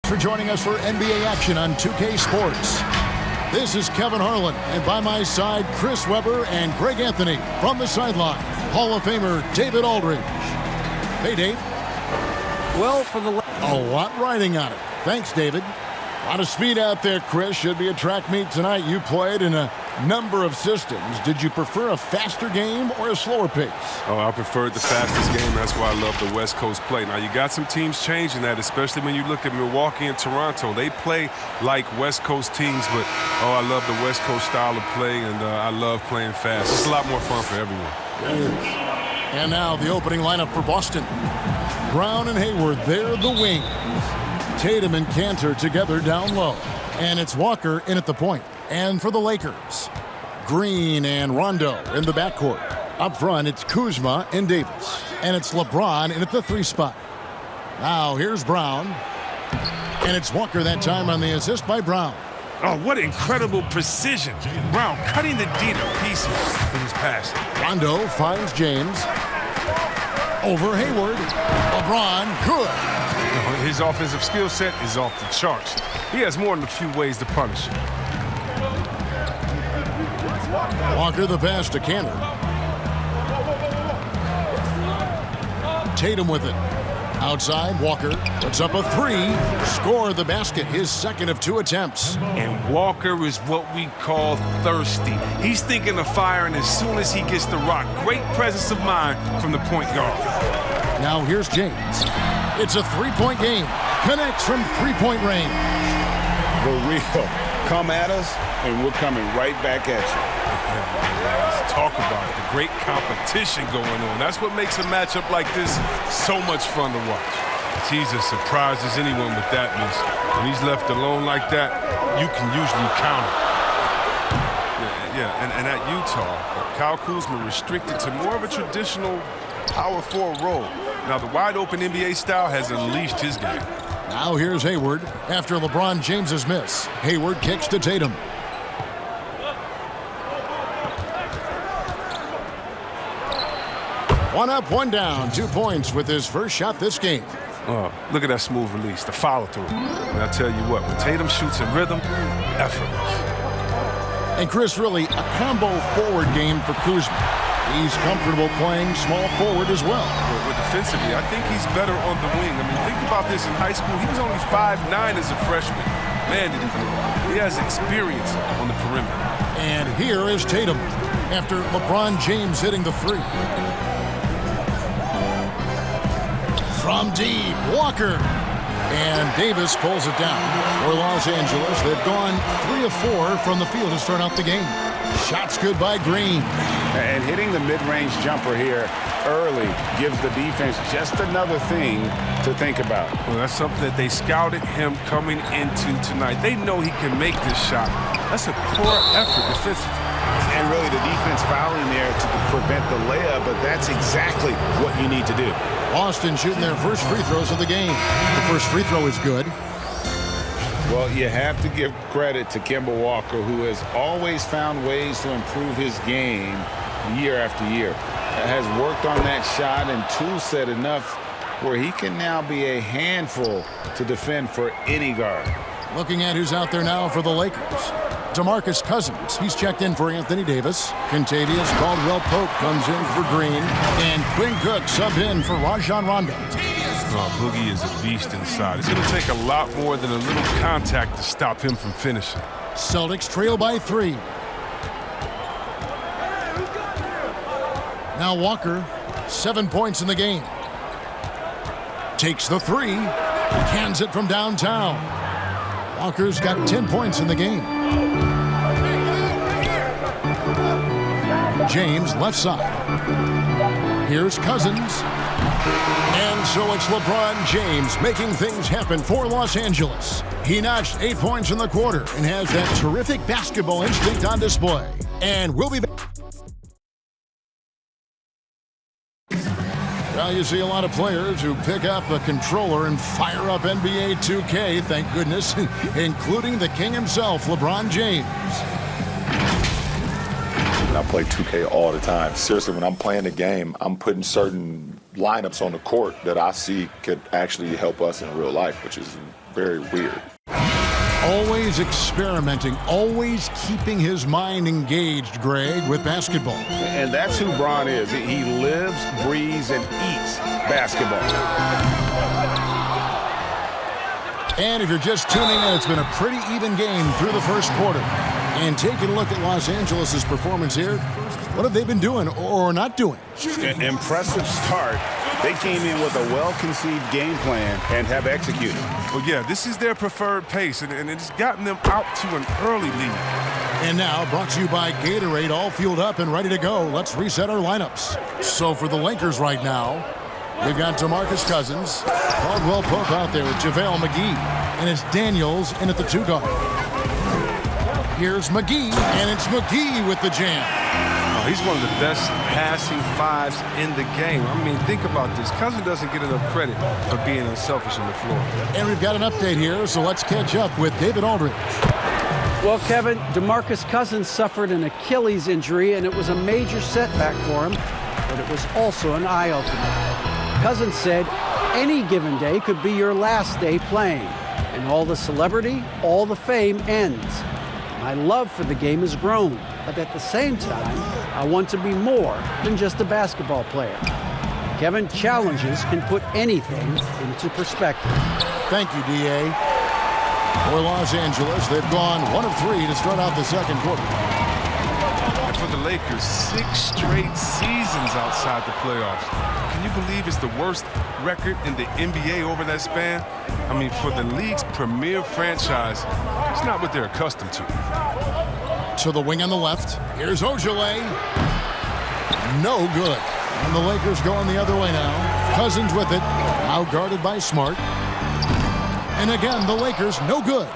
for joining us for NBA action on 2K Sports. This is Kevin Harlan, and by my side, Chris Webber and Greg Anthony. From the sideline, Hall of Famer David Aldridge. Hey, Dave. Well, for the... A lot riding on it. Thanks, David. A lot of speed out there, Chris. Should be a track meet tonight. You played in a number of systems. Did you prefer a faster game or a slower pace? Oh, I preferred the fastest game. That's why I love the West Coast play. Now, you got some teams changing that, especially when you look at Milwaukee and Toronto. They play like West Coast teams, but, I love the West Coast style of play, and I love playing fast. It's a lot more fun for everyone. And now the opening lineup for Boston. Brown and Hayward, they're the wings. Tatum and Cantor together down low. And it's Walker in at the point. And for the Lakers, Green and Rondo in the backcourt. Up front, it's Kuzma and Davis. And it's LeBron in at the 3 spot. Now here's Brown. And it's Walker that time on the assist by Brown. Oh, what incredible precision. Brown cutting the D to pieces with his pass. Rondo finds James. Over Hayward. LeBron, good. His offensive skill set is off the charts. He has more than a few ways to punish him. Walker the pass to Cantor. Tatum with it. Outside, Walker puts up a 3. Score the basket, his second of 2 attempts. And Walker is what we call thirsty. He's thinking of firing as soon as he gets the rock. Great presence of mind from the point guard. Now here's James. It's a 3-point game. Connects from 3-point range. For real. Come at us, and we're coming right back at you. Let's talk about it. The great competition going on. That's what makes a matchup like this so much fun to watch. Jesus surprises anyone with that miss. When he's left alone like that, you can usually count it. And at Utah, Kyle Kuzma restricted to more of a traditional power forward role. Now, the wide-open NBA style has unleashed his game. Now here's Hayward after LeBron James's miss. Hayward kicks to Tatum. One up, one down. 2 points with his first shot this game. Oh, look at that smooth release, the follow-through. And I'll tell you what, when Tatum shoots in rhythm, effortless. And Chris, really a combo forward game for Kuzma. He's comfortable playing small forward as well. But defensively, I think he's better on the wing. I mean, think about this in high school. He was only 5'9" as a freshman. Man, did he grow. He has experience on the perimeter. And here is Tatum after LeBron James hitting the 3. From deep, Walker. And Davis pulls it down. For Los Angeles, they've gone 3 of 4 from the field to start out the game. Shots good by Green. And hitting the mid-range jumper here early gives the defense just another thing to think about. Well, that's something that they scouted him coming into tonight. They know he can make this shot. That's a poor effort defensively. And really the defense fouling there to prevent the layup, but that's exactly what you need to do. Boston shooting their first free throws of the game. The first free throw is good. Well, you have to give credit to Kemba Walker, who has always found ways to improve his game year after year. Has worked on that shot and tool set enough where he can now be a handful to defend for any guard. Looking at who's out there now for the Lakers. DeMarcus Cousins, he's checked in for Anthony Davis. Kentavious Caldwell-Pope comes in for Green. And Quinn Cook subbed in for Rajon Rondo. Boogie is a beast inside. It's going to take a lot more than a little contact to stop him from finishing. Celtics trail by 3. Now Walker, 7 points in the game. Takes the 3. Cans it from downtown. Walker's got 10 points in the game. James left side. Here's Cousins. And so it's LeBron James making things happen for Los Angeles. He notched 8 points in the quarter and has that terrific basketball instinct on display. And we'll be back. Well, you see a lot of players who pick up a controller and fire up NBA 2K, thank goodness, including the king himself, LeBron James. I play 2K all the time. Seriously, when I'm playing the game, I'm putting certain lineups on the court that I see could actually help us in real life, which is very weird. Always experimenting, always keeping his mind engaged, Greg, with basketball. And that's who Bron is. He lives, breathes, and eats basketball. And if you're just tuning in, it's been a pretty even game through the first quarter. And taking a look at Los Angeles' performance here, what have they been doing or not doing? Impressive start. They came in with a well-conceived game plan and have executed. Well, yeah, this is their preferred pace, and it's gotten them out to an early lead. And now, brought to you by Gatorade, all fueled up and ready to go. Let's reset our lineups. So for the Lakers right now, we've got DeMarcus Cousins, Caldwell Pope out there with JaVale McGee, and it's Daniels in at the 2 guard. Here's McGee, and it's McGee with the jam. Oh, he's one of the best passing fives in the game. I mean, think about this. Cousins doesn't get enough credit for being unselfish on the floor. And we've got an update here, so let's catch up with David Aldridge. Well, Kevin, DeMarcus Cousins suffered an Achilles injury, and it was a major setback for him, but it was also an eye-opener. Cousins said, any given day could be your last day playing, and all the celebrity, all the fame ends. My love for the game has grown, but at the same time, I want to be more than just a basketball player. Kevin, challenges can put anything into perspective. Thank you, D.A. For Los Angeles, they've gone 1 of 3 to start out the second quarter. And for the Lakers, 6 straight seasons outside the playoffs. Can you believe it's the worst record in the NBA over that span? I mean, for the league's premier franchise, it's not what they're accustomed to. To the wing on the left. Here's Ojale. No good. And the Lakers going the other way now. Cousins with it. Now guarded by Smart. And again, the Lakers no good.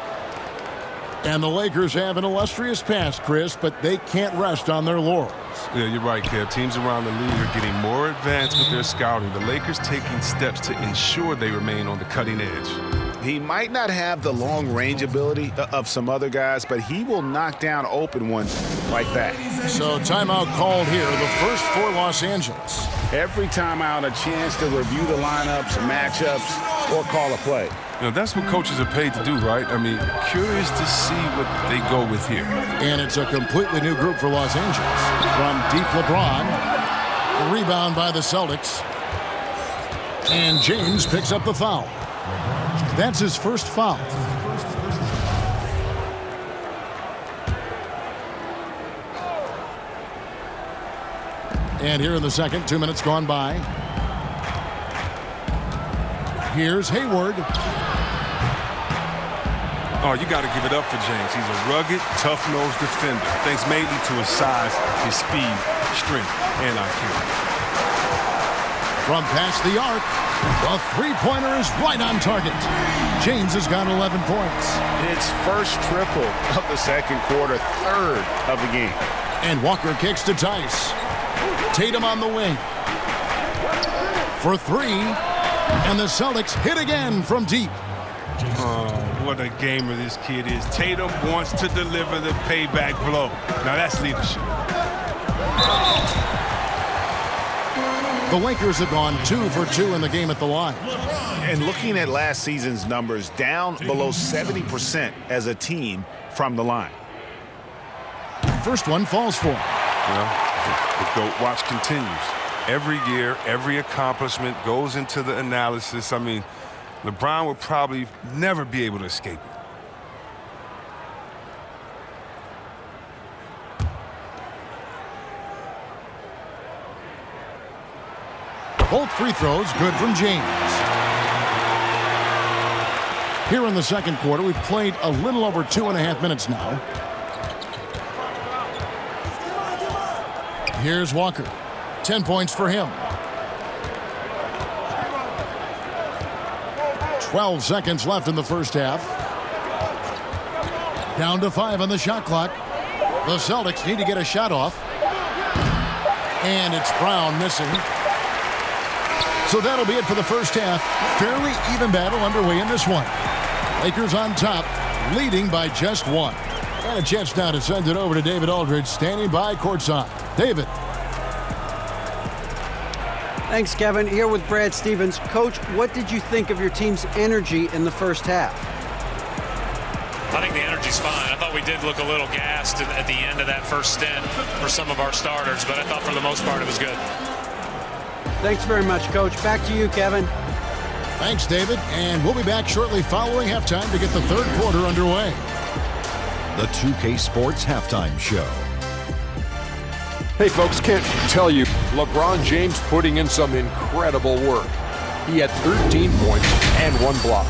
And the Lakers have an illustrious past, Chris, but they can't rest on their laurels. Yeah, you're right, Kev. Teams around the league are getting more advanced with their scouting. The Lakers taking steps to ensure they remain on the cutting edge. He might not have the long-range ability of some other guys, but he will knock down open ones like that. So timeout called here, the first for Los Angeles. Every timeout, a chance to review the lineups, matchups, or call a play. You know, that's what coaches are paid to do, right? I mean, curious to see what they go with here. And it's a completely new group for Los Angeles. From deep LeBron, the rebound by the Celtics. And James picks up the foul. That's his first foul. And here in the second, 2 minutes gone by. Here's Hayward. Oh, you got to give it up for James. He's a rugged, tough-nosed defender. Thanks mainly to his size, his speed, strength, and IQ. From past the arc, the three-pointer is right on target. James has got 11 points. His first triple of the second quarter, third of the game. And Walker kicks to Tice. Tatum on the wing. For 3. And the Celtics hit again from deep. Oh, what a gamer this kid is. Tatum wants to deliver the payback blow. Now that's leadership. The Lakers have gone 2 for 2 in the game at the line. And looking at last season's numbers, down below 70% as a team from the line. First one falls for him. Well, the GOAT watch continues. Every year, every accomplishment goes into the analysis. I mean, LeBron would probably never be able to escape it. Both free throws good from James. Here in the second quarter, we've played a little over 2.5 minutes now. Here's Walker. 10 points for him. 12 seconds left in the first half. Down to 5 on the shot clock. The Celtics need to get a shot off. And it's Brown missing. So that'll be it for the first half. Fairly even battle underway in this one. Lakers on top, leading by just 1. And a chance now to send it over to David Aldridge, standing by courtside. David. Thanks, Kevin. Here with Brad Stevens. Coach, what did you think of your team's energy in the first half? I think the energy's fine. I thought we did look a little gassed at the end of that first stint for some of our starters, but I thought for the most part it was good. Thanks very much, Coach. Back to you, Kevin. Thanks, David. And we'll be back shortly following halftime to get the third quarter underway. The 2K Sports Halftime Show. Hey folks, can't tell you, LeBron James putting in some incredible work. He had 13 points and 1 block.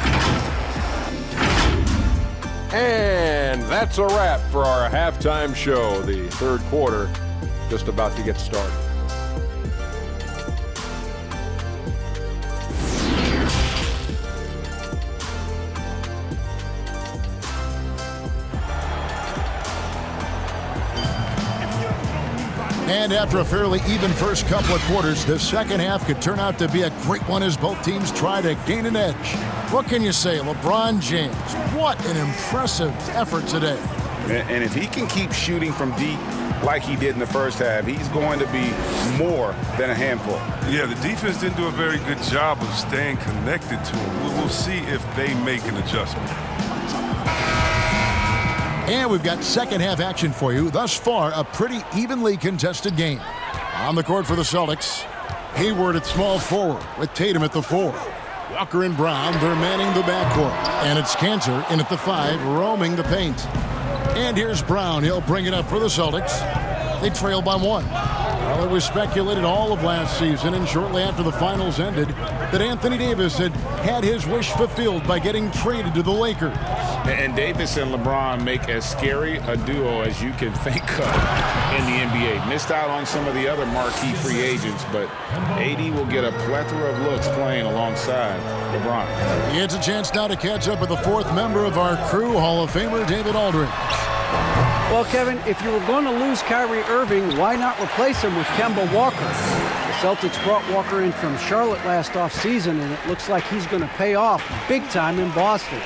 And that's a wrap for our halftime show. The third quarter just about to get started. And after a fairly even first couple of quarters, the second half could turn out to be a great one as both teams try to gain an edge. What can you say, LeBron James? What an impressive effort today. And if he can keep shooting from deep like he did in the first half, he's going to be more than a handful. Yeah, the defense didn't do a very good job of staying connected to him. We'll see if they make an adjustment. And we've got second half action for you. Thus far, a pretty evenly contested game. On the court for the Celtics, Hayward at small forward with Tatum at the 4. Walker and Brown, they're manning the backcourt. And it's Cantor in at the 5, roaming the paint. And here's Brown. He'll bring it up for the Celtics. They trail by 1. Well, it was speculated all of last season and shortly after the finals ended that Anthony Davis had his wish fulfilled by getting traded to the Lakers. And Davis and LeBron make as scary a duo as you can think of in the NBA. Missed out on some of the other marquee free agents, but AD will get a plethora of looks playing alongside LeBron. He gets a chance now to catch up with the 4th member of our crew, Hall of Famer David Aldridge. Well, Kevin, if you were going to lose Kyrie Irving, why not replace him with Kemba Walker? The Celtics brought Walker in from Charlotte last offseason, and it looks like he's going to pay off big time in Boston.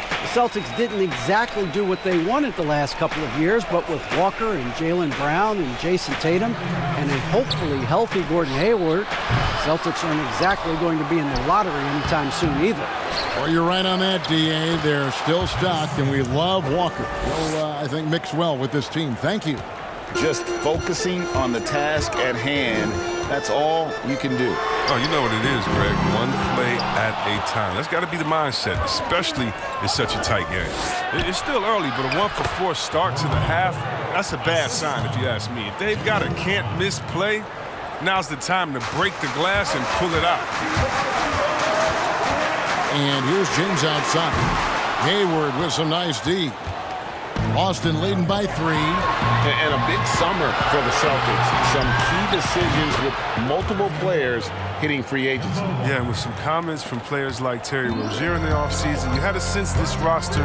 The Celtics didn't exactly do what they wanted the last couple of years, but with Walker and Jaylen Brown and Jason Tatum and a hopefully healthy Gordon Hayward, the Celtics aren't exactly going to be in the lottery anytime soon either. Well, you're right on that, D.A. They're still stocked, and we love Walker. He'll, I think, mix well with this team. Thank you. Just focusing on the task at hand, that's all you can do. Oh, you know what it is, Greg. One play at a time. That's got to be the mindset, especially in such a tight game. It's still early, but a 1-for-4 start to the half, that's a bad sign if you ask me. If they've got a can't-miss play, now's the time to break the glass and pull it out. And here's James outside. Hayward with some nice D. Boston leading by 3. And a big summer for the Celtics. Some key decisions with multiple players hitting free agency. Yeah, and with some comments from players like Terry Rozier in the offseason, you had a sense this roster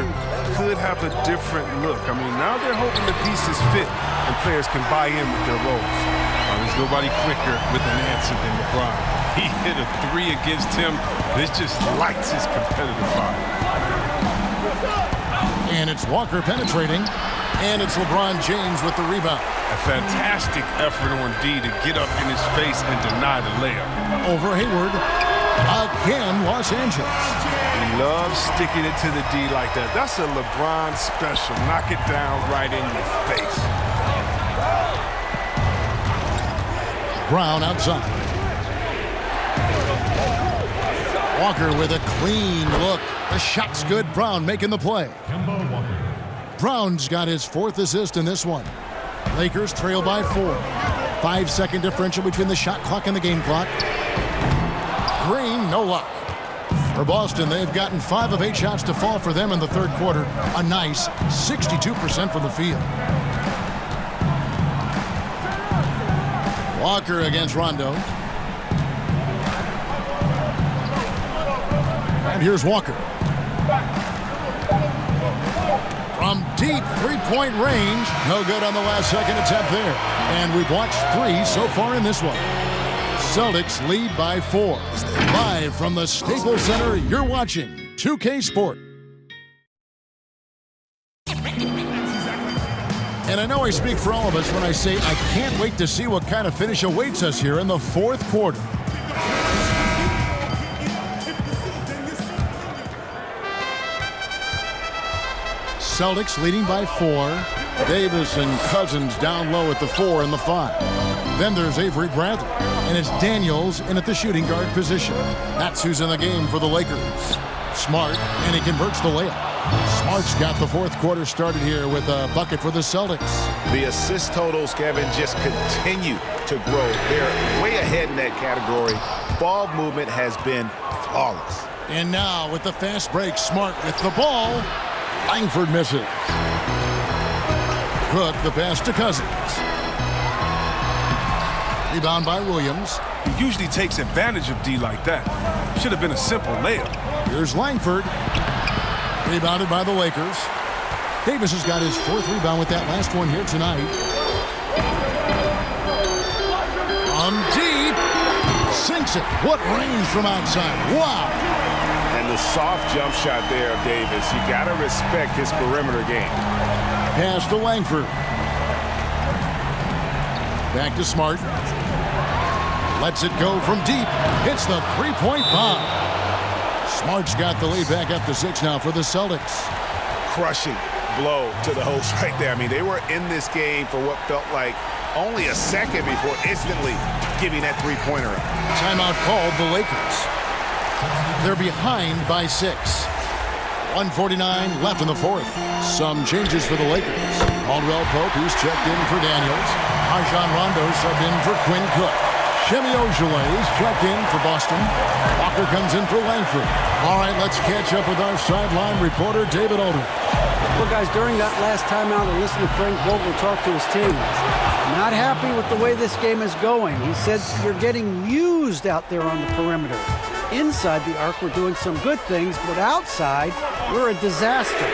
could have a different look. I mean, now they're hoping the pieces fit and players can buy in with their roles. There's nobody quicker with an answer than LeBron. He hit a 3 against him. This just lights his competitive fire. And it's Walker penetrating. And it's LeBron James with the rebound. A fantastic effort on D to get up in his face and deny the layup. Over Hayward. Again, Los Angeles. He loves sticking it to the D like that. That's a LeBron special. Knock it down right in your face. Brown outside. Walker with a clean look. The shot's good. Brown making the play. Brown's got his 4th assist in this one. Lakers trail by 4. 5-second differential between the shot clock and the game clock. Green, no luck. For Boston, they've gotten 5 of 8 shots to fall for them in the third quarter. A nice 62% from the field. Walker against Rondo. And here's Walker. From deep three-point range. No good on the last second attempt there. And we've watched 3 so far in this one. Celtics lead by 4. Live from the Staples Center, you're watching 2K Sport. And I know I speak for all of us when I say I can't wait to see what kind of finish awaits us here in the fourth quarter. Celtics leading by 4. Davis and Cousins down low at the 4 and the 5. Then there's Avery Bradley, and it's Daniels in at the shooting guard position. That's who's in the game for the Lakers. Smart, and he converts the layup. Smart's got the fourth quarter started here with a bucket for the Celtics. The assist totals, Kevin, just continue to grow. They're way ahead in that category. Ball movement has been flawless. And now with the fast break, Smart with the ball. Langford misses. Cook the pass to Cousins. Rebound by Williams. He usually takes advantage of D like that. Should have been a simple layup. Here's Langford. Rebounded by the Lakers. Davis has got his 4th rebound with that last one here tonight. On deep. Sinks it. What range from outside. Wow. And the soft jump shot there of Davis. You got to respect his perimeter game. Pass to Langford. Back to Smart. Lets it go from deep. Hits the three-point bomb. Smart's got the lead back up to 6 now for the Celtics. Crushing blow to the host right there. I mean, they were in this game for what felt like only a second before instantly giving that three-pointer up. Timeout called the Lakers. They're behind by 6. 1:49 left in the fourth. Some changes for the Lakers. Caldwell Pope, who's checked in for Daniels. Rajon Rondo subbed in for Quinn Cook. Semi Ojeleye is checked in for Boston. Walker comes in for Langford. All right, let's catch up with our sideline reporter, David Older. Well, guys, during that last timeout, I listened to Frank Vogel talk to his team. Not happy with the way this game is going. He said, you're getting used out there on the perimeter. Inside the arc, we're doing some good things, but outside, we're a disaster.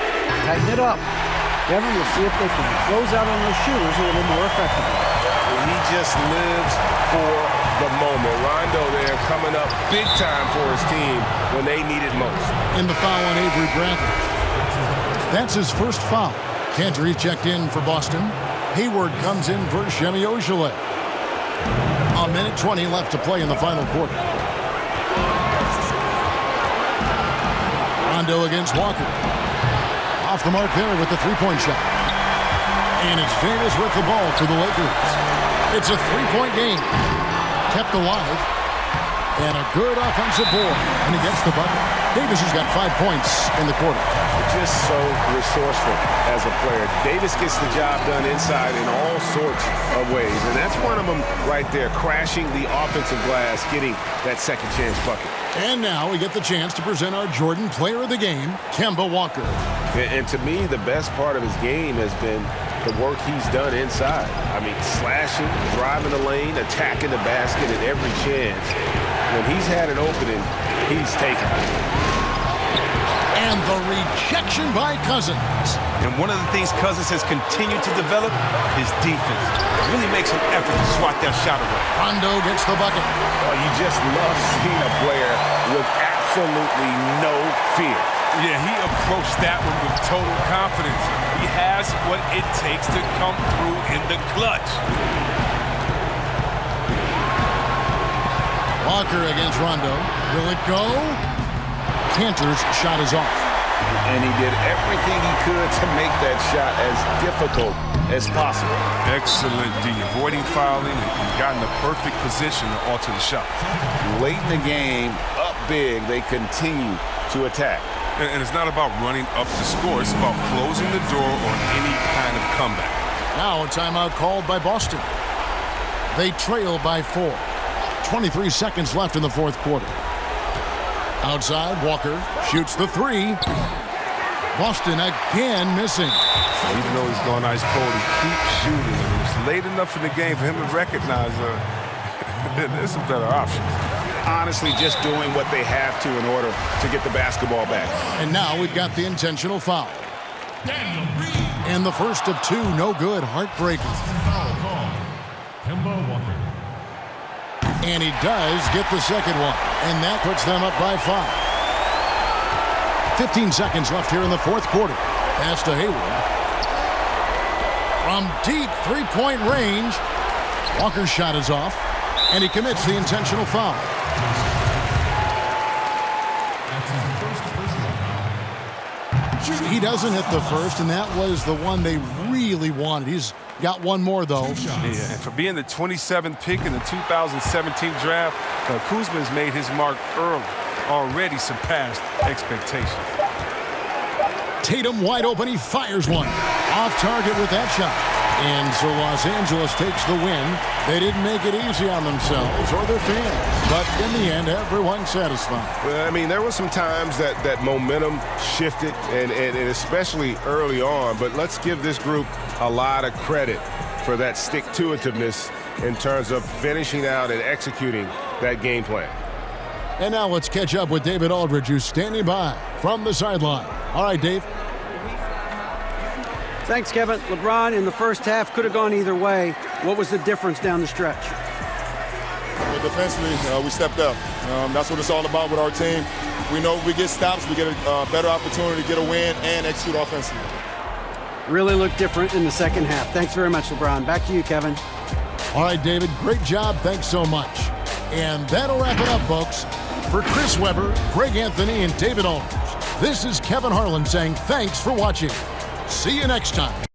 Tighten it up. Kevin, we'll see if they can close out on those shooters a little more effectively. He just lives for the moment. Rondo there coming up big time for his team when they need it most. In the foul on Avery Bradley. That's his first foul. Cantor checked in for Boston. Hayward comes in for Semi Ojeleye. A minute 20 left to play in the final quarter. Rondo against Walker. Off the mark there with the three-point shot. And it's Davis with the ball for the Lakers. It's a three-point game. Kept alive. And a good offensive board. And he gets the bucket. Davis has got 5 points in the quarter. Just so resourceful as a player. Davis gets the job done inside in all sorts of ways. And that's one of them right there, crashing the offensive glass, getting that second chance bucket. And now we get the chance to present our Jordan Player of the Game, Kemba Walker. And to me, the best part of his game has been the work he's done inside. I mean, slashing, driving the lane, attacking the basket at every chance. When he's had an opening, he's taken it. And the rejection by Cousins. And one of the things Cousins has continued to develop is defense. Really makes an effort to swat that shot away. Rondo gets the bucket. Oh, you just love seeing a player with absolutely no fear. Yeah, he approached that one with total confidence. He has what it takes to come through in the clutch. Walker against Rondo. Will it go? Cantor's shot is off. And he did everything he could to make that shot as difficult as possible. Excellent D, avoiding fouling and got in the perfect position to alter the shot. Late in the game, up big, they continue to attack. And it's not about running up to score. It's about closing the door on any kind of comeback. Now a timeout called by Boston. They trail by 4. 23 seconds left in the fourth quarter. Outside, Walker shoots the three. Boston again missing. Even though he's going ice cold, he keeps shooting. And it's late enough in the game for him to recognize there's some better options. Honestly, just doing what they have to in order to get the basketball back. And now we've got the intentional foul. And the first of 2, no good, heartbreaking. And he does get the second one. And that puts them up by 5. 15 seconds left here in the fourth quarter. Pass to Hayward. From deep three-point range, Walker's shot is off. And he commits the intentional foul. He doesn't hit the first, and that was the one they really wanted. He's got one more, though. Yeah, and for being the 27th pick in the 2017 draft, Kuzma has made his mark early, already surpassed expectations. Tatum wide open. He fires one. Off target with that shot. And so Los Angeles takes the win. They didn't make it easy on themselves or their fans. But in the end, everyone's satisfied. Well, I mean, there were some times that momentum shifted, and especially early on. But let's give this group a lot of credit for that stick-to-itiveness in terms of finishing out and executing that game plan. And now let's catch up with David Aldridge, who's standing by from the sideline. All right, Dave. Thanks, Kevin. LeBron in the first half could have gone either way. What was the difference down the stretch? Well, defensively, we stepped up. That's what it's all about with our team. We know if we get stops, we get a better opportunity to get a win and execute offensively. Really looked different in the second half. Thanks very much, LeBron. Back to you, Kevin. All right, David. Great job. Thanks so much. And that'll wrap it up, folks. For Chris Webber, Greg Anthony, and David Aldridge, this is Kevin Harlan saying thanks for watching. See you next time.